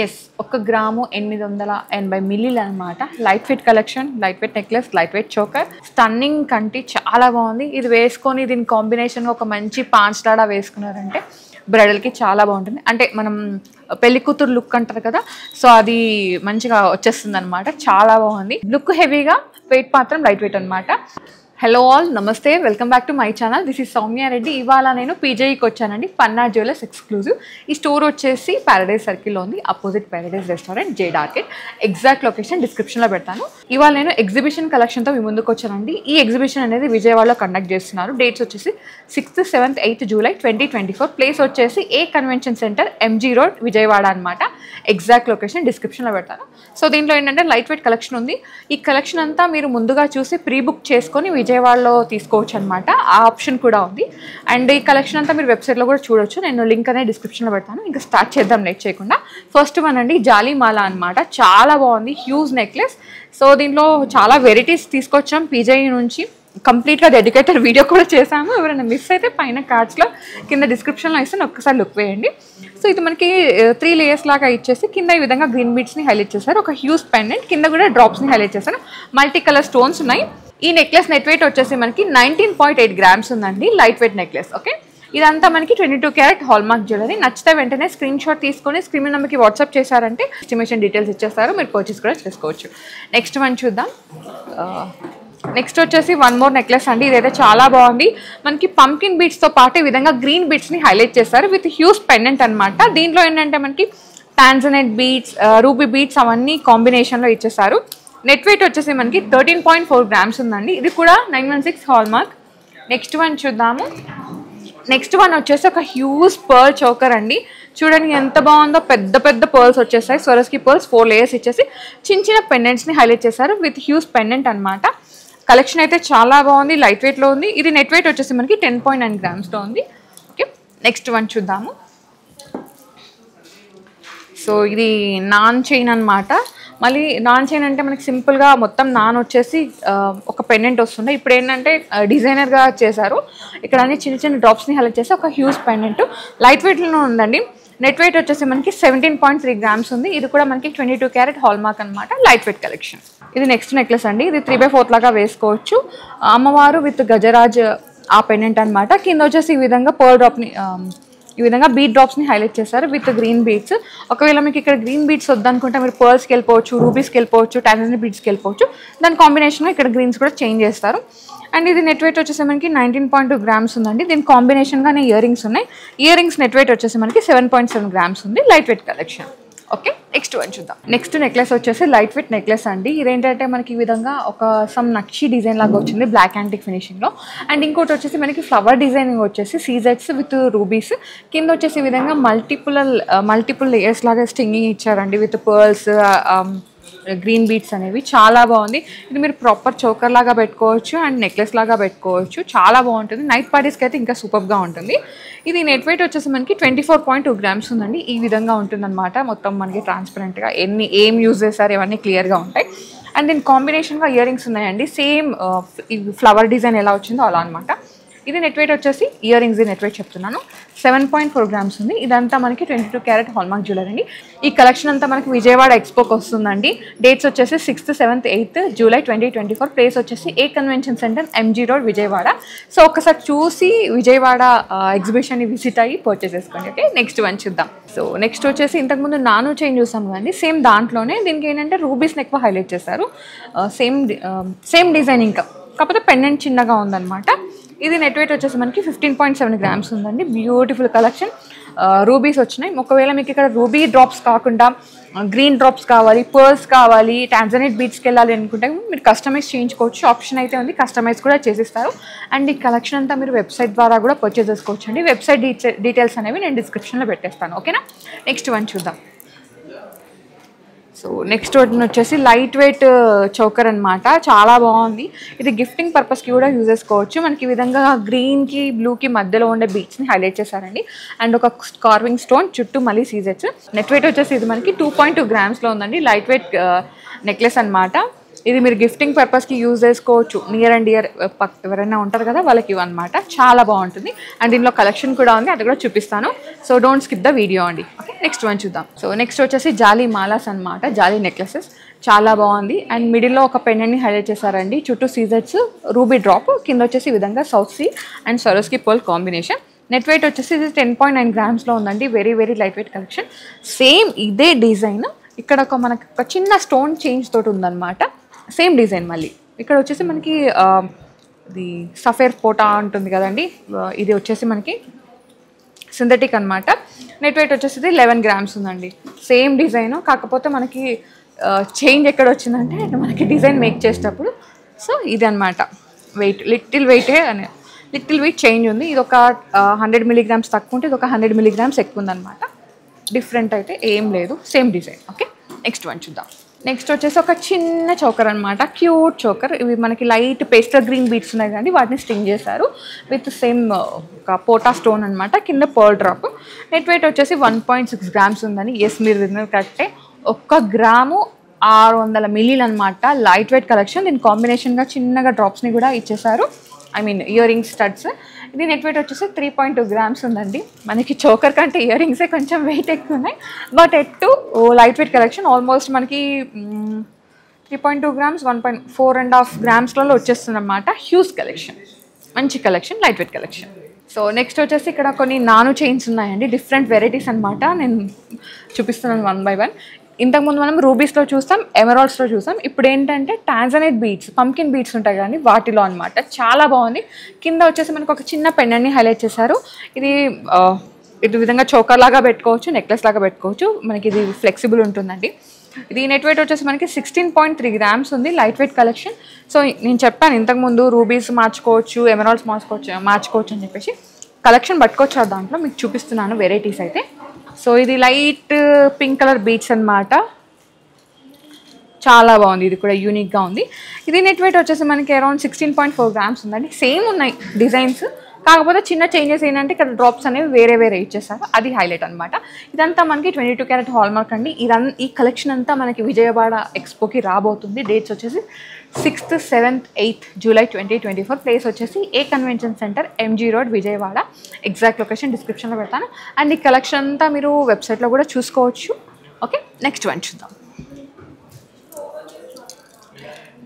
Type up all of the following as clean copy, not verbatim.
Yes 1 gram 880 మిల్లీలు అనమాట. Light weight collection, light weight necklace, light weight choker, stunning కంటి చాలా బాగుంది. ఇది వేసుకొని దీని కాంబినేషన్గా ఒక మంచి పాంచ్లాడా వేసుకున్నారంటే బ్రైడల్కి చాలా బాగుంటుంది. అంటే మనం పెళ్లి కూతురు లుక్ అంటారు కదా, సో అది మంచిగా వచ్చేస్తుంది అనమాట. చాలా బాగుంది. లుక్ హెవీగా, వెయిట్ మాత్రం లైట్ వెయిట్ అనమాట. హలో ఆల్, నమస్తే, welcome back to my channel. This is Soumya Reddy. ఇవాళ నేను పీజేఈకి వచ్చానండి, పన్నా జ్యువెలర్స్ ఎక్స్క్లూజివ్. ఈ స్టోర్ వచ్చేసి ప్యారడైజ్ సర్కిల్లో ఉంది, opposite Paradise restaurant, jade arcade. Exact location డిస్క్రిప్షన్లో పెడతాను. ఇవాళ నేను ఎగ్జిబిషన్ కలెక్షన్తో మీ ముందుకు వచ్చానండి. ఈ ఎగ్జిబిషన్ అనేది విజయవాడలో కండక్ట్ చేస్తున్నారు. డేట్స్ వచ్చేసి 6th, 7th, 8th July 2024. Place వచ్చేసి A convention centre, MG road, Vijayawada అనమాట. ఎగ్జాక్ట్ లొకేషన్ డిస్క్రిప్షన్లో పెడతాను. సో దీంట్లో ఏంటంటే లైట్ వెయిట్ కలెక్షన్ ఉంది. ఈ కలెక్షన్ అంతా మీరు ముందుగా చూసి ప్రీ బుక్ చేసుకొని విజయవాడలో తీసుకోవచ్చు అనమాట. ఆ ఆప్షన్ కూడా ఉంది. అండ్ ఈ కలెక్షన్ అంతా మీరు వెబ్సైట్లో కూడా చూడొచ్చు. నేను లింక్ అనేది డిస్క్రిప్షన్లో పెడతాను. ఇంకా స్టార్ట్ చేద్దాం లేట్ చేయకుండా. ఫస్ట్ వన్ అండి, జాలీమాల అనమాట. చాలా బాగుంది, హ్యూజ్ నెక్లెస్. సో దీంట్లో చాలా వెరైటీస్ తీసుకొచ్చాం పీజేఈ నుంచి. కంప్లీట్గా డెడికేటెడ్ వీడియో కూడా చేసాము. ఎవరైనా మిస్ అయితే పైన కార్డ్స్లో కింద డిస్క్రిప్షన్లో ఇస్తే ఒక్కసారి లుక్ వేయండి. సో ఇది మనకి 3 లేయర్స్ లాగా ఇచ్చేసి కింద ఈ విధంగా గ్రీన్ బీడ్స్ని హైలైట్ చేశారు. ఒక హ్యూజ్ పెండెంట్, కింద కూడా డ్రాప్స్ని హైలైట్ చేశారు. మల్టీ కలర్ స్టోన్స్ ఉన్నాయి. ఈ నెక్లెస్ నెట్ వెయిట్ వచ్చేసి మనకి 19.8 గ్రామ్స్ ఉందండి. Light weight necklace. ఓకే, ఇదంతా మనకి 22 క్యారెట్ హాల్మార్క్ జ్యువెలరీ. నచ్చితే వెంటనే స్క్రీన్ షాట్ తీసుకొని స్క్రీన్ నెంబర్కి వాట్సాప్ చేశారంటే ఎస్టిమేషన్ డీటెయిల్స్ ఇచ్చేస్తారు, మీరు పర్చేస్ కూడా చేసుకోవచ్చు. నెక్స్ట్ వన్ చూద్దాం. నెక్స్ట్ వచ్చేసి వన్ మోర్ నెక్లెస్ అండి. ఇదైతే చాలా బాగుంది. మనకి పంకిన్ బీడ్స్తో పాటు ఈ విధంగా గ్రీన్ బీడ్స్ని హైలైట్ చేస్తారు విత్ హ్యూజ్ పెండెంట్ అనమాట. దీంట్లో ఏంటంటే మనకి టాంజనైట్ బీడ్స్, రూబీ బీడ్స్ అవన్నీ కాంబినేషన్లో ఇచ్చేసారు. నెట్ వెయిట్ వచ్చేసి మనకి 13.4 గ్రామ్స్ ఉందండి. ఇది కూడా 916 హాల్మార్క్. నెక్స్ట్ వన్ చూద్దాము. నెక్స్ట్ వన్ వచ్చేసి ఒక హ్యూజ్ పర్ల్ చోకర్ అండి. చూడండి ఎంత బాగుందో, పెద్ద పెద్ద పర్ల్స్ వచ్చేసాయి. స్వరస్కి పర్ల్స్ 4 లేయర్స్ ఇచ్చేసి చిన్న చిన్న పెండెంట్స్ని హైలైట్ చేశారు విత్ హ్యూజ్ పెండెంట్ అనమాట. కలెక్షన్ అయితే చాలా బాగుంది, లైట్ వెయిట్లో ఉంది. ఇది నెట్ వెయిట్ వచ్చేసి మనకి 10.9 గ్రామ్స్లో ఉంది. ఓకే, నెక్స్ట్ వన్ చూద్దాము. సో ఇది నాన్ చైన్ అనమాట. మళ్ళీ నాన్ చైన్ అంటే మనకి సింపుల్గా మొత్తం నాన్ వచ్చేసి ఒక పెండెంట్ వస్తుంది. ఇప్పుడు ఏంటంటే డిజైనర్గా చేశారు. ఇక్కడ అన్ని చిన్న చిన్న డ్రాప్స్ని హైలైట్ చేసి ఒక హ్యూజ్ పెండెంట్ లైట్ వెయిట్లో ఉందండి. నెట్ వెయిట్ వచ్చేసి మనకి 17.3 గ్రామ్స్ ఉంది. ఇది కూడా మనకి 22 క్యారెట్ హాల్మార్క్ అనమాట. Light weight collection. ఇది నెక్స్ట్ నెక్లెస్ అండి. ఇది 3/4 లాగా వేసుకోవచ్చు. అమ్మవారు విత్ గజరాజ్ ఆ పెండెంట్ అనమాట. కింద వచ్చేసి ఈ విధంగా పర్ల్ డ్రాప్ని, ఈ విధంగా బీడ్ డ్రాప్స్ని హైలైట్ చేశారు విత్ గ్రీన్ బీడ్స్. ఒకవేళ మీకు ఇక్కడ గ్రీన్ బీడ్స్ వద్దనుకుంటే మీరు పర్ల్స్కి వెళ్ళిపోవచ్చు, రూబీస్కి వెళ్ళిపోవచ్చు, టాంజనైట్ బీడ్స్కి వెళ్ళిపోవచ్చు. దాని కాంబినేషన్లో ఇక్కడ గ్రీన్స్ కూడా చేంజ్ చేస్తారు. అండ్ ఇది నెట్ వెయిట్ వచ్చేసి మనకి 19.2 గ్రామ్స్ ఉందండి. దీని కాంబినేషన్గానే ఇయర్ రింగ్స్ ఉన్నాయి. ఇయర్ రింగ్స్ నెట్ వెయిట్ వచ్చేసి మనకి 7.7 గ్రామ్స్ ఉంది. Light weight collection. Okay, next one చూద్దాం. నెక్స్ట్ నెక్లెస్ వచ్చేసి లైట్ వెయిట్ నెక్లెస్ అండి. ఇదేంటంటే మనకి ఈ విధంగా ఒక సమ్ నక్షి డిజైన్ లాగా వచ్చింది బ్లాక్ యాంటిక్ ఫినిషింగ్లో. అండ్ ఇంకోటి వచ్చేసి మనకి ఫ్లవర్ డిజైనింగ్ వచ్చేసి సీజెట్స్ విత్ రూబీస్. కింద వచ్చేసి ఈ విధంగా మల్టిపుల్ లేయర్స్ లాగా స్టింగింగ్ ఇచ్చారండి విత్ పర్ల్స్, గ్రీన్ బీడ్స్ అనేవి. చాలా బాగుంది. ఇది మీరు ప్రాపర్ చోకర్ లాగా పెట్టుకోవచ్చు అండ్ నెక్లెస్ లాగా పెట్టుకోవచ్చు. చాలా బాగుంటుంది. నైట్ పార్టీస్కి అయితే ఇంకా సూపర్గా ఉంటుంది. ఇది నెట్ వెయిట్ వచ్చేసి మనకి 24.2 గ్రామ్స్ ఉందండి. ఈ విధంగా ఉంటుందన్నమాట. మొత్తం మనకి ట్రాన్స్పరెంట్గా ఏం యూజ్ చేస్తారు ఇవన్నీ క్లియర్గా ఉంటాయి. అండ్ దీని కాంబినేషన్గా ఇయర్ రింగ్స్ ఉన్నాయండి. సేమ్ ఫ్లవర్ డిజైన్ ఎలా వచ్చిందో అలా అనమాట. ఇది నెట్ వెయిట్ వచ్చేసి ఇయర్ రింగ్స్ నెట్ వెయిట్ చెప్తున్నాను 7.4 గ్రామ్స్ ఉంది. ఇదంతా మనకి 22 క్యారెట్ హాల్మార్క్ జ్యువెలరీ అండి. ఈ కలెక్షన్ అంతా మనకి విజయవాడ ఎక్స్పోకి వస్తుందండి. డేట్స్ వచ్చేసి 6th, 7th, 8th July 2024. Place వచ్చేసి A convention centre, MG road, Vijayawada. So ఒకసారి చూసి విజయవాడ ఎగ్జిబిషన్ని విజిట్ అయ్యి పర్చేస్ చేసుకోండి. ఓకే, నెక్స్ట్ వన్ చూద్దాం. సో నెక్స్ట్ వచ్చేసి ఇంతకుముందు నాను చైన్ చూసాం కదండి, సేమ్ దాంట్లోనే దీనికి ఏంటంటే రూబీస్ని ఎక్కువ హైలైట్ చేశారు. సేమ్ డిజైన్, ఇంకా కాకపోతే పెండెంట్ చిన్నగా ఉందన్నమాట. ఇది నెట్ వెయిట్ వచ్చేసి మనకి 15.7 గ్రామ్స్ ఉందండి. Beautiful collection. రూబీస్ వచ్చినాయి. ఒకవేళ మీకు ఇక్కడ రూబీ డ్రాప్స్ కాకుండా గ్రీన్ డ్రాప్స్ కావాలి, పర్ల్స్ కావాలి, టాంజనైట్ బీడ్స్కి వెళ్ళాలి అనుకుంటే మీరు కస్టమైజ్ చేయించుకోవచ్చు. ఆప్షన్ అయితే ఉంది, కస్టమైజ్ కూడా చేసిస్తారు. అండ్ ఈ కలెక్షన్ అంతా మీరు వెబ్సైట్ ద్వారా కూడా పర్చేస్ చేసుకోవచ్చు అండి. వెబ్సైట్ డీటెయిల్స్ అనేవి నేను డిస్క్రిప్షన్లో పెట్టేస్తాను. ఓకేనా, నెక్స్ట్ వన్ చూద్దాం. సో నెక్స్ట్ వచ్చేసి లైట్ వెయిట్ చోకర్ అనమాట. చాలా బాగుంది. ఇది గిఫ్టింగ్ పర్పస్కి కూడా యూజ్ చేసుకోవచ్చు. మనకి ఈ విధంగా గ్రీన్కి బ్లూకి మధ్యలో ఉండే బీడ్స్ని హైలైట్ చేశారండి. అండ్ ఒక కార్వింగ్ స్టోన్ చుట్టూ మళ్ళీ సీజెట్స్. నెట్ వెయిట్ వచ్చేసి ఇది మనకి 2.2 గ్రామ్స్లో ఉందండి. లైట్ వెయిట్ నెక్లెస్ అనమాట. ఇది మీరు గిఫ్టింగ్ పర్పస్కి యూజ్ చేసుకోవచ్చు. నియర్ అండ్ డియర్ ఎవరైనా ఉంటారు కదా వాళ్ళకి ఇవన్నమాట. చాలా బాగుంటుంది. అండ్ దీనిలో కలెక్షన్ కూడా ఉంది, అది కూడా చూపిస్తాను. So don't skip the video అండి. ఓకే, నెక్స్ట్ వన్ చూద్దాం. సో నెక్స్ట్ వచ్చేసి జాలీ మాలాస్ అనమాట, జాలీ నెక్లెసెస్. చాలా బాగుంది. అండ్ మిడిల్లో ఒక పెండెంట్ని హైలైట్ చేశారండి. చుట్టూ సీజర్స్, రూబీ డ్రాప్, కింద వచ్చేసి ఈ విధంగా south sea and Swarovski pearl combination. Net weight వచ్చేసి ఇది 10.9 grams ఉందండి. Very very light weight collection. Same ఇదే డిజైన్ ఇక్కడ మనకి ఒక చిన్న స్టోన్ చేంజ్ తోటి ఉందన్నమాట. సేమ్ డిజైన్ మళ్ళీ ఇక్కడ వచ్చేసి మనకి ఇది సఫేర్ పోటా ఉంటుంది కదండి, ఇది వచ్చేసి మనకి సింథటిక్ అనమాట. నెట్ వెయిట్ వచ్చేసి 11 grams ఉందండి. సేమ్ డిజైన్, కాకపోతే మనకి చేంజ్ ఎక్కడ వచ్చిందంటే మనకి డిజైన్ మేక్ చేసేటప్పుడు. సో ఇది అనమాట వెయిట్, లిటిల్ వెయిట్ చేంజ్ ఉంది. ఇది ఒక 100 milligrams తక్కువ ఉంటే ఇది ఒక 100 milligrams ఎక్కువ ఉందన్నమాట. డిఫరెంట్ అయితే ఏం లేదు, same design. Okay, next one చూద్దాం. నెక్స్ట్ వచ్చేసి ఒక చిన్న చోకర్ అనమాట, క్యూట్ చోకర్. ఇవి మనకి లైట్ పేస్టల్ గ్రీన్ బీట్స్ ఉన్నాయి కానీ వాటిని స్టింగ్ చేశారు విత్ సేమ్ ఒక పోటా స్టోన్ అనమాట. కింద పర్ల్ డ్రాప్. నెట్ వెయిట్ వచ్చేసి 1.6 grams ఉందని. ఎస్, మీరు విన్నర్ కరెక్టే. 1 గ్రాము 600 ml అనమాట. Light weight collection. దీని కాంబినేషన్గా చిన్నగా డ్రాప్స్ని కూడా ఇచ్చేసారు, I mean ear ring studs. ఇది నెట్ వెయిట్ వచ్చేసి 3.2 grams ఉందండి. మనకి చోకర్ కంటే ఇయర్ రింగ్సే కొంచెం వెయిట్ ఎక్కువ ఉన్నాయి, but light weight collection. Almost మనకి 3.2 grams 4.5 gramsలలో వచ్చేస్తుంది అనమాట. హ్యూజ్ కలెక్షన్, మంచి collection, light weight collection. So next వచ్చేసి ఇక్కడ కొన్ని నాను చైన్స్ ఉన్నాయండి, డిఫరెంట్ వెరైటీస్ అనమాట. నేను చూపిస్తున్నాను 1 by 1. ఇంతకుముందు మనం రూబీస్లో చూస్తాం, ఎమరాల్డ్స్లో చూస్తాం. ఇప్పుడు ఏంటంటే టాంజనైట్ బీడ్స్, పంకిన్ బీడ్స్ ఉంటాయి కానీ వాటిలో అనమాట. చాలా బాగుంది. కింద వచ్చేసి మనకు ఒక చిన్న పెండెంట్ని హైలైట్ చేశారు. ఇది విధంగా చోకర్ లాగా పెట్టుకోవచ్చు, నెక్లెస్ లాగా పెట్టుకోవచ్చు. మనకి ఇది ఫ్లెక్సిబుల్ ఉంటుందండి. ఇది నెట్ వెయిట్ వచ్చేసి మనకి 16.3 grams ఉంది. Light weight collection. సో నేను చెప్పాను ఇంతకుముందు రూబీస్ మార్చుకోవచ్చు, ఎమరాల్డ్స్ మార్చుకోవచ్చు అని చెప్పేసి. కలెక్షన్ పట్టుకోవచ్చు దాంట్లో, మీకు చూపిస్తున్నాను వెరైటీస్ అయితే. సో ఇది లైట్ పింక్ కలర్ బీడ్స్ అనమాట. చాలా బాగుంది, ఇది కూడా యూనిక్గా ఉంది. ఇది నెట్ వెయిట్ వచ్చేసి మనకి అరౌండ్ 16.4 grams ఉందండి. సేమ్ ఉన్నాయి డిజైన్స్, కాకపోతే చిన్న చేంజెస్ ఏంటంటే ఇక్కడ డ్రాప్స్ అనేవి వేరే ఇచ్చేసారు, అది హైలైట్ అనమాట. ఇదంతా మనకి 22 karat హాల్మార్క్ అండి. ఈ కలెక్షన్ అంతా మనకి విజయవాడ ఎక్స్పోకి రాబోతుంది. డేట్స్ వచ్చేసి 6th, 7th, 8th July 2024. Place వచ్చేసి A convention centre, MG Road, Vijayawada. Exact location డిస్క్రిప్షన్లో పెడతాను. అండ్ ఈ కలెక్షన్ అంతా మీరు వెబ్సైట్లో కూడా చూసుకోవచ్చు. ఓకే, నెక్స్ట్ వన్ చూద్దాం.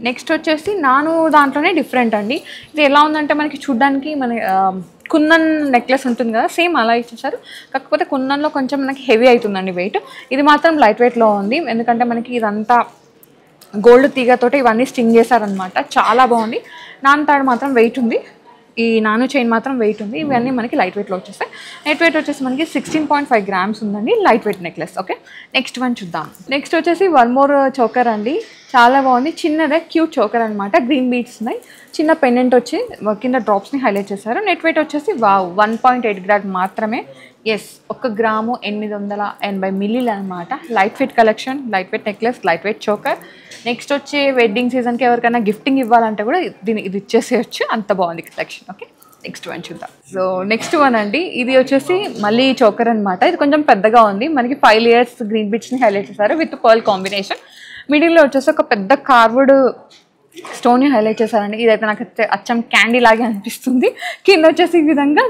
నెక్స్ట్ వచ్చేసి నాను దాంట్లోనే డిఫరెంట్ అండి. ఇది ఎలా ఉందంటే మనకి చూడ్డానికి మన కుందన్ నెక్లెస్ ఉంటుంది కదా, సేమ్ అలా ఇచ్చేసారు. కాకపోతే కుందన్లో కొంచెం మనకి హెవీ అవుతుందండి వెయిట్. ఇది మాత్రం లైట్ వెయిట్లో ఉంది, ఎందుకంటే మనకి ఇదంతా గోల్డ్ తీగతోటి ఇవన్నీ స్టింగ్ చేశారనమాట. చాలా బాగుంది. నాన్ తాడు మాత్రం వెయిట్ ఉంది, ఈ నాను చైన్ మాత్రం వెయిట్ ఉంది. ఇవన్నీ మనకి లైట్ వెయిట్లో వచ్చేస్తాయి. నెట్ వెయిట్ వచ్చేసి మనకి 16.5 grams ఉందండి. Light weight necklace. Okay, next one చూద్దాం. నెక్స్ట్ వచ్చేసి 1 more చోకర్ అండి. చాలా బాగుంది. చిన్నదే క్యూట్ చోకర్ అనమాట. గ్రీన్ బీడ్స్ ఉన్నాయి. చిన్న పెండెంట్ వచ్చి కింద డ్రాప్స్ని హైలైట్ చేశారు. నెట్ వెయిట్ వచ్చేసి 1.8 grams మాత్రమే. ఎస్, 1 గ్రాము 880 ml అనమాట. Light weight collection, light weight necklace, light weight choker. Next వచ్చే వెడ్డింగ్ సీజన్కి ఎవరికైనా గిఫ్టింగ్ ఇవ్వాలంటే కూడా ఇది ఇచ్చేసేయచ్చు, అంత బాగుంది కలెక్షన్. ఓకే, నెక్స్ట్ వన్ చూద్దాం. సో నెక్స్ట్ వన్ అండి, ఇది వచ్చేసి మళ్ళీ చోకర్ అనమాట. ఇది కొంచెం పెద్దగా ఉంది. మనకి 5 layers గ్రీన్ బీడ్స్ని హైలైట్ చేశారు విత్ పర్ల్ కాంబినేషన్. మిడిల్లో వచ్చేసి ఒక పెద్ద కార్వుడ్ స్టోన్ని హైలైట్ చేశారండి. ఇదైతే నాకు అచ్చం క్యాండీ లాగే అనిపిస్తుంది. కింద వచ్చేసి ఈ విధంగా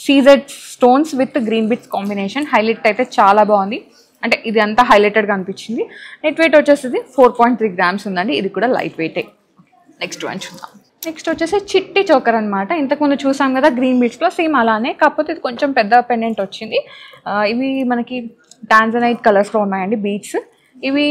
CZ stones with green beads combination. Highlight అయితే చాలా బాగుంది, అంటే ఇది అంతా హైలైటెడ్గా అనిపించింది. నెట్ వెయిట్ వచ్చేసి 4.3 grams ఉందండి. ఇది కూడా లైట్ వెయిటే. నెక్స్ట్ వన్ చూద్దాం. నెక్స్ట్ వచ్చేసి చిట్టి చోకర్ అనమాట. ఇంతకుముందు చూసాం కదా గ్రీన్ బీడ్స్లో, సేమ్ అలానే, కాకపోతే ఇది కొంచెం పెద్ద పెండెంట్ వచ్చింది. ఇవి మనకి టాంజనైట్ కలర్స్లో ఉన్నాయండి బీడ్స్. ఇవి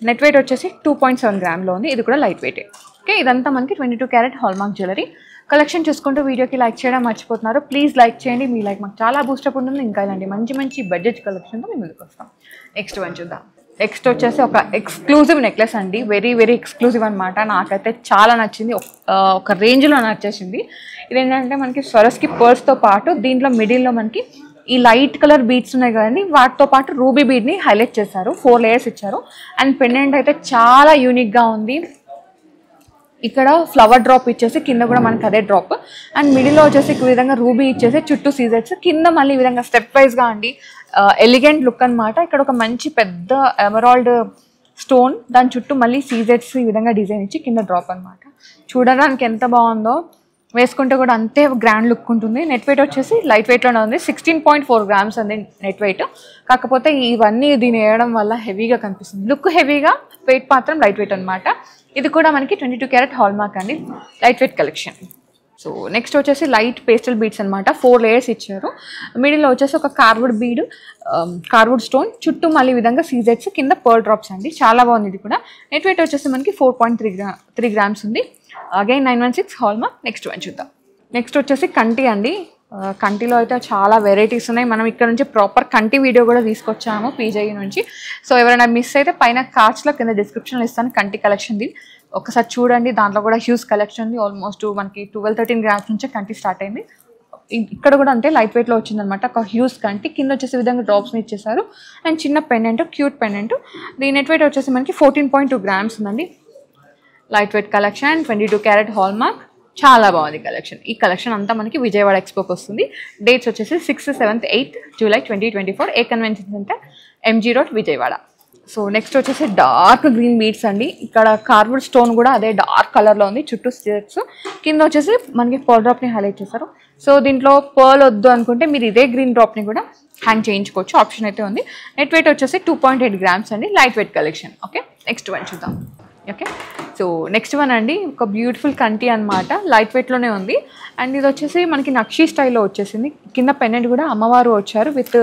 నెట్ వెయిట్ వచ్చేసి 2.7 grams ఉంది. ఇది కూడా లైట్ వెయిటే. ఓకే, ఇదంతా మనకి 22 karat హాల్మార్క్ జ్యువెలరీ కలెక్షన్. చూసుకుంటూ వీడియోకి లైక్ చేయడం మర్చిపోతున్నారు. ప్లీజ్ లైక్ చేయండి, మీ లైక్ మాకు చాలా బూస్టప్ ఉంటుంది. ఇంకా ఇలాంటి మంచి బడ్జెట్ కలెక్షన్తో మేము ముందుకు వస్తాం. నెక్స్ట్ వన్ చూద్దాం. నెక్స్ట్ వచ్చేసి ఒక ఎక్స్క్లూజివ్ నెక్లెస్ అండి. వెరీ ఎక్స్క్లూజివ్ అనమాట. నాకైతే చాలా నచ్చింది, ఒక రేంజ్లో నచ్చేసింది. ఇదేంటంటే మనకి స్వరస్కి పర్ల్స్తో పాటు దీంట్లో మిడిల్లో మనకి ఈ లైట్ కలర్ బీడ్స్ ఉన్నాయి కదండి, వాటితో పాటు రూబీ బీడ్ని హైలైట్ చేశారు. 4 layers ఇచ్చారు. అండ్ పెండెంట్ అయితే చాలా యూనిక్గా ఉంది. ఇక్కడ ఫ్లవర్ డ్రాప్ ఇచ్చేసి కింద కూడా మనకి అదే డ్రాప్. అండ్ మిడిల్లో వచ్చేసి ఈ విధంగా రూబీ ఇచ్చేసి చుట్టూ సీజర్స్, కింద మళ్ళీ ఈ విధంగా స్టెప్ వైజ్గా అండి. ఎలిగెంట్ లుక్ అనమాట. ఇక్కడ ఒక మంచి పెద్ద ఎమరాల్డ్ స్టోన్, దాని చుట్టూ మళ్ళీ సీజెట్స్ ఈ విధంగా డిజైన్ ఇచ్చి కింద డ్రాప్ అనమాట. చూడడానికి ఎంత బాగుందో, వేసుకుంటే కూడా అంతే గ్రాండ్ లుక్ ఉంటుంది. నెట్ వెయిట్ వచ్చేసి లైట్ వెయిట్లోనే ఉంది. 16.4 grams అంది నెట్ వెయిట్. కాకపోతే ఇవన్నీ దీన్ని వేయడం వల్ల హెవీగా కనిపిస్తుంది. లుక్ హెవీగా, వెయిట్ మాత్రం లైట్ వెయిట్ అనమాట. ఇది కూడా మనకి 22 క్యారెట్ హాల్మార్క్ అండి, light weight collection. So next వచ్చేసి లైట్ పేస్టల్ బీడ్స్ అనమాట. 4 layers ఇచ్చారు. మిడిల్లో వచ్చేసి ఒక కార్వుడ్ బీడ్, కార్వుడ్ స్టోన్, చుట్టూ మళ్ళీ విధంగా సీజెట్స్, కింద పర్ల్ డ్రాప్స్ అండి. చాలా బాగుంది. ఇది కూడా నెట్ వెయిట్ వచ్చేసి మనకి 4.3 grams ఉంది. Again 916 hallmark. నెక్స్ట్ వన్ చూద్దాం. నెక్స్ట్ వచ్చేసి కంటి అండి. కంటిలో అయితే చాలా వెరైటీస్ ఉన్నాయి. మనం ఇక్కడ నుంచి ప్రాపర్ కంటి వీడియో కూడా తీసుకొచ్చాము పీజీ నుంచి. సో ఎవరైనా మిస్ అయితే పైన కార్డ్స్లో కింద డిస్క్రిప్షన్లో ఇస్తాను కంటి కలెక్షన్ది, ఒకసారి చూడండి. దాంట్లో కూడా హ్యూజ్ కలెక్షన్ ఉంది. ఆల్మోస్ట్ మనకి 12-13 grams నుంచే కంటి స్టార్ట్ అయింది. ఇక్కడ కూడా అంటే లైట్ వెయిట్లో వచ్చిందనమాట. ఒక హ్యూజ్ కంటి, కింద వచ్చేసి విధంగా డ్రాప్స్ని ఇచ్చేసారు. అండ్ చిన్న పెండెంట్, క్యూట్ పెండెంట్. దీని నెట్ వెయిట్ వచ్చేసి మనకి 14.2 grams ఉందండి. Light weight collection, 22 carrot hallmark. చాలా బాగుంది కలెక్షన్. ఈ కలెక్షన్ అంతా మనకి విజయవాడ ఎక్స్పోకి వస్తుంది. డేట్స్ వచ్చేసి 6th, 7th, 8th July 2024, A convention centre, MG Road, Vijayawada. So next వచ్చేసి డార్క్ గ్రీన్ బీడ్స్ అండి. ఇక్కడ కార్వుడ్ స్టోన్ కూడా అదే డార్క్ కలర్లో ఉంది. చుట్టూ స్టెప్స్, కింద వచ్చేసి మనకి పర్ల్ డ్రాప్ని హైలైట్ చేశారు. సో దీంట్లో పర్ల్ వద్దు అనుకుంటే మీరు ఇదే గ్రీన్ డ్రాప్ని కూడా హ్యాంగ్ చేయించుకోవచ్చు, ఆప్షన్ అయితే ఉంది. నెట్ వెయిట్ వచ్చేసి 2.8 grams అండి, light weight collection. Okay, next one చూద్దాం. ఓకే, సో నెక్స్ట్ వన్ అండి, ఒక బ్యూటిఫుల్ కంటి అనమాట. లైట్ వెయిట్లోనే ఉంది. అండ్ ఇది వచ్చేసి మనకి నక్షీ స్టైల్లో వచ్చేసింది. కింద పెండెంట్ కూడా అమ్మవారు వచ్చారు విత్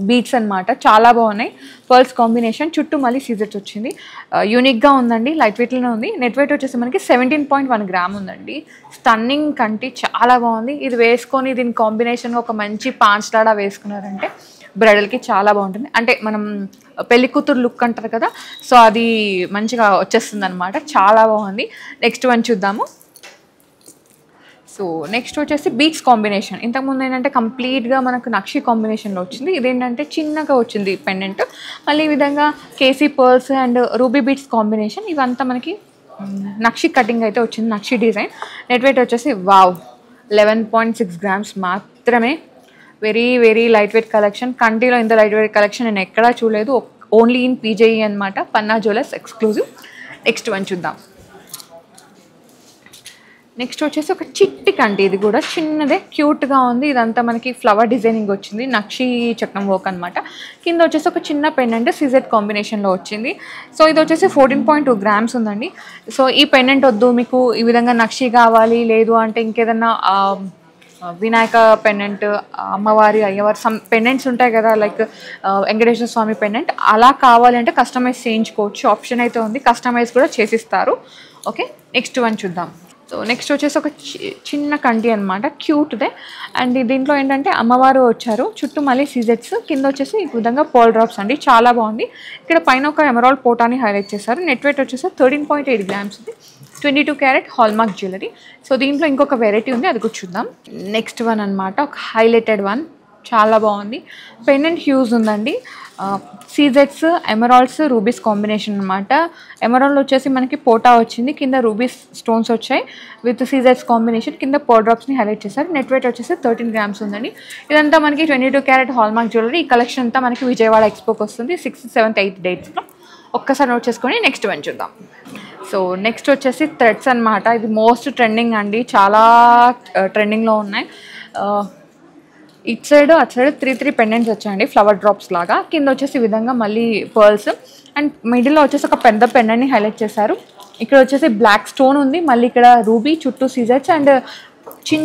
బీడ్స్ అనమాట. చాలా బాగున్నాయి. పర్ల్స్ కాంబినేషన్, చుట్టూ మళ్ళీ సీజెట్స్ వచ్చింది. యూనిక్గా ఉందండి, లైట్ వెయిట్లోనే ఉంది. నెట్ వెయిట్ వచ్చేసి మనకి 17.1 grams ఉందండి. స్టన్నింగ్ కంటి, చాలా బాగుంది. ఇది వేసుకొని దీని కాంబినేషన్గా ఒక మంచి పాంచ్ లాడా వేసుకున్నారంటే బ్రైడల్కి చాలా బాగుంటుంది. అంటే మనం పెళ్లి కూతురు లుక్ అంటారు కదా, సో అది మంచిగా వచ్చేస్తుంది అనమాట. చాలా బాగుంది. నెక్స్ట్ వన్ చూద్దాము. సో నెక్స్ట్ వచ్చేసి బీట్స్ కాంబినేషన్. ఇంతకుముందు ఏంటంటే కంప్లీట్గా మనకు నక్షి కాంబినేషన్లో వచ్చింది. ఇదేంటంటే చిన్నగా వచ్చింది పెండెంట్. మళ్ళీ ఈ విధంగా keshi pearls and ruby beads combination. ఇవంతా మనకి నక్షి కటింగ్ అయితే వచ్చింది, నక్షి డిజైన్. నెట్ వెయిట్ వచ్చేసి 11.6 grams మాత్రమే. Very very light weight collection. కంటిలో ఇంత లైట్ వెయిట్ కలెక్షన్ నేను ఎక్కడా చూడలేదు. ఓన్లీ ఇన్ పీజేఈ అనమాట, పన్నా జ్యువెలర్స్ ఎక్స్క్లూజివ్. నెక్స్ట్ వన్ చూద్దాం. నెక్స్ట్ వచ్చేసి ఒక చిట్టి కంటి. ఇది కూడా చిన్నదే, క్యూట్గా ఉంది. ఇదంతా మనకి ఫ్లవర్ డిజైనింగ్ వచ్చింది, నక్షి చక్రం వర్క్ అనమాట. కింద వచ్చేసి ఒక చిన్న పెండెంట్ సీజెట్ కాంబినేషన్లో వచ్చింది. సో ఇది వచ్చేసి 14.2 grams ఉందండి. సో ఈ పెండెంట్ వద్దు, మీకు ఈ విధంగా నక్షి కావాలి, లేదు అంటే ఇంకేదన్నా వినాయక పెండెంట్, అమ్మవారి అయ్యవారి సమ్ పెండెంట్స్ ఉంటాయి కదా, లైక్ వెంకటేశ్వర స్వామి పెండెంట్, అలా కావాలి అంటే కస్టమైజ్ చేయించుకోవచ్చు, ఆప్షన్ అయితే ఉంది. కస్టమైజ్ కూడా చేసిస్తారు. ఓకే, నెక్స్ట్ వన్ చూద్దాం. సో నెక్స్ట్ వచ్చేసి ఒక చిన్న కంటి అనమాట, క్యూట్దే. అండ్ దీంట్లో ఏంటంటే అమ్మవారు వచ్చారు, చుట్టూ మళ్ళీ సీజెట్స్, కింద వచ్చేసి ఈ విధంగా పర్ల్ డ్రాప్స్ అండి. చాలా బాగుంది. ఇక్కడ పైన ఒక ఎమరాల్డ్ పోటాని హైలైట్ చేశారు. నెట్ వెయిట్ వచ్చేసి 13.8 grams ఉంది. 22 క్యారెట్ హాల్మార్క్ జ్యువెలరీ. సో దీంట్లో ఇంకొక వెరైటీ ఉంది, అది కూడా చూద్దాం. నెక్స్ట్ వన్ అనమాట, ఒక హైలైటెడ్ వన్. చాలా బాగుంది. పెండెంట్ హ్యూజ్ ఉందండి. సీజెట్స్, ఎమరాల్డ్స్, రూబీస్ కాంబినేషన్ అనమాట. ఎమరాల్డ్ వచ్చేసి మనకి పోటా వచ్చింది, కింద రూబీస్ స్టోన్స్ వచ్చాయి విత్ సీజెట్స్ కాంబినేషన్. కింద పర్ల్ డ్రాప్స్ని హైలైట్ చేశారు. నెట్ వెయిట్ వచ్చేసి 13 grams ఉందండి. ఇదంతా మనకి 22 క్యారెట్ హాల్మార్క్ జ్యువెలరీ. ఈ కలెక్షన్ అంతా మనకి విజయవాడ ఎక్స్పోకి వస్తుంది 6th, 7th, 8th డేట్స్లో. ఒక్కసారి నోట్ చేసుకొని నెక్స్ట్ వన్ చూద్దాం. సో నెక్స్ట్ వచ్చేసి థ్రెడ్స్ అనమాట. ఇది మోస్ట్ ట్రెండింగ్ అండి, చాలా ట్రెండింగ్లో ఉన్నాయి. ఇటు సైడ్ అటు సైడ్ 3 పెండెంట్స్ వచ్చాయండి, ఫ్లవర్ డ్రాప్స్ లాగా. కింద వచ్చేసి ఈ విధంగా మళ్ళీ పర్ల్స్, అండ్ మిడిల్లో వచ్చేసి ఒక పెద్ద పెండెంట్ని హైలైట్ చేశారు. ఇక్కడ వచ్చేసి బ్లాక్ స్టోన్ ఉంది, మళ్ళీ ఇక్కడ రూబీ, చుట్టూ సీజర్స్ అండ్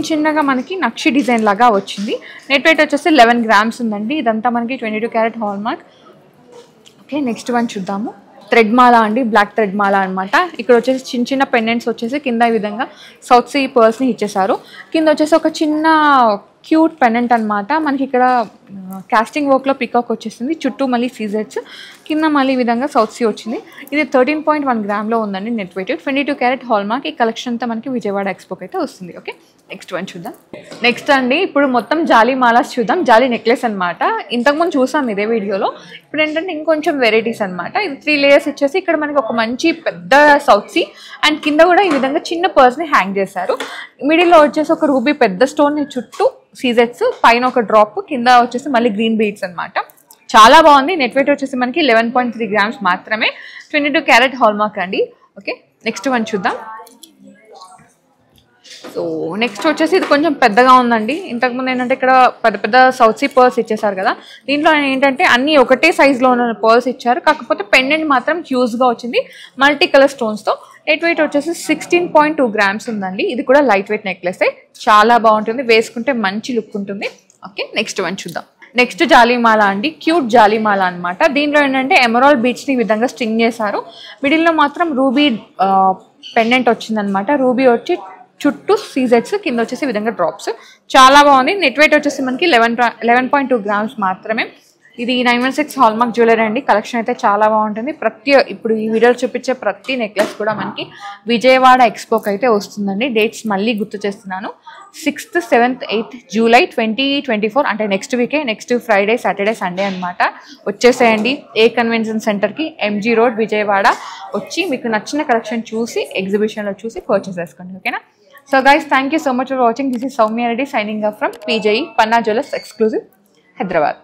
చిన్నగా మనకి నక్షి డిజైన్ లాగా వచ్చింది. నెట్ వెయిట్ వచ్చేసి 11 grams ఉందండి. ఇదంతా మనకి 22 carrot hallmark. Okay, next one చూద్దాము. థ్రెడ్ మాల అండి, బ్లాక్ థ్రెడ్ మాల అనమాట. ఇక్కడ వచ్చేసి చిన్న పెండెంట్స్ వచ్చేసి కింద ఈ విధంగా సౌత్ సీ పర్ల్స్ని ఇచ్చేసారు. కింద వచ్చేసి ఒక చిన్న క్యూట్ పెండెంట్ అనమాట. మనకి ఇక్కడ కాస్టింగ్ వర్క్లో పికాక్ వచ్చేసింది, చుట్టూ మళ్ళీ సీజెట్స్, కింద మళ్ళీ ఈ విధంగా సౌత్ సీ వచ్చింది. ఇది 13.1 గ్రామ్లో ఉందండి నెట్ వెయిట్, 22 క్యారెట్ హాల్మార్క్. ఈ కలెక్షన్ అంతా మనకి విజయవాడ ఎక్స్పోకి అయితే వస్తుంది. ఓకే, నెక్స్ట్ వన్ చూద్దాం. నెక్స్ట్ అండి ఇప్పుడు మొత్తం జాలీ మాలాస్ చూద్దాం. జాలీ నెక్లెస్ అనమాట. ఇంతకుముందు చూసాం ఇదే వీడియోలో. ఇప్పుడు ఏంటంటే ఇంకొంచెం వెరైటీస్ అనమాట. ఇది 3 లేయర్స్ ఇచ్చేసి ఇక్కడ మనకి ఒక మంచి పెద్ద సౌత్ సీ అండ్ కింద కూడా ఈ విధంగా చిన్న పర్స్ని హ్యాంగ్ చేశారు. మిడిల్లో వచ్చేసి ఒక రూబీ పెద్ద స్టోన్ చుట్టూ సీజెట్స్, పైన ఒక డ్రాప్, కింద వచ్చేసి మళ్ళీ గ్రీన్ బీడ్స్ అనమాట. చాలా బాగుంది. నెట్ వెయిట్ వచ్చేసి మనకి 11.3 grams మాత్రమే. 22 క్యారెట్ హాల్మార్క్ అండి. ఓకే, నెక్స్ట్ వన్ చూద్దాం. సో నెక్స్ట్ వచ్చేసి ఇది కొంచెం పెద్దగా ఉందండి. ఇంతకుముందు ఏంటంటే ఇక్కడ పెద్ద పెద్ద సౌత్ సీ పర్ల్స్ ఇచ్చేసారు కదా, దీంట్లో ఏంటంటే అన్ని ఒకటే సైజులో ఉన్న పర్ల్స్ ఇచ్చారు. కాకపోతే పెండెంట్ మాత్రం హ్యూజ్గా వచ్చింది మల్టీ కలర్ స్టోన్స్తో. నెట్ వెయిట్ వచ్చేసి 16.2 grams ఉందండి. ఇది కూడా లైట్ వెయిట్ నెక్లెస్, చాలా బాగుంటుంది, వేసుకుంటే మంచి లుక్ ఉంటుంది. ఓకే, నెక్స్ట్ వన్ చూద్దాం. నెక్స్ట్ జాలీమాల అండి, క్యూట్ జాలీమాల అనమాట. దీనిలో ఏంటంటే ఎమరాల్డ్ బీడ్స్ని ఈ విధంగా స్ట్రింగ్ చేశారు. మిడిల్లో మాత్రం రూబీ పెండెంట్ వచ్చిందనమాట. రూబీ వచ్చి చుట్టూ సీజెట్స్, కింద వచ్చేసి ఈ విధంగా డ్రాప్స్, చాలా బాగుంది. నెట్ వెయిట్ వచ్చేసి మనకి 11.2 grams మాత్రమే. ఇది 916 హాల్మార్క్ జ్యువెలరీ అండి. కలెక్షన్ అయితే చాలా బాగుంటుంది. ఇప్పుడు ఈ వీడియోలో చూపించే ప్రతి నెక్లెస్ కూడా మనకి విజయవాడ ఎక్స్పోకి అయితే వస్తుందండి. డేట్స్ మళ్ళీ గుర్తు చేస్తున్నాను, 6th, 7th, 8th July 2024, అంటే నెక్స్ట్ వీకే, నెక్స్ట్ ఫ్రైడే, సాటర్డే, సండే అనమాట. వచ్చేసేయండి ఏ కన్వెన్షన్ సెంటర్కి, MG రోడ్ విజయవాడ వచ్చి మీకు నచ్చిన కలెక్షన్ చూసి ఎగ్జిబిషన్లో చూసి పర్చేస్ చేసుకోండి. ఓకేనా? So guys, thank you so much for watching. This is Soumya Reddy signing off from PJE Panna Jewellers Exclusive, Hyderabad.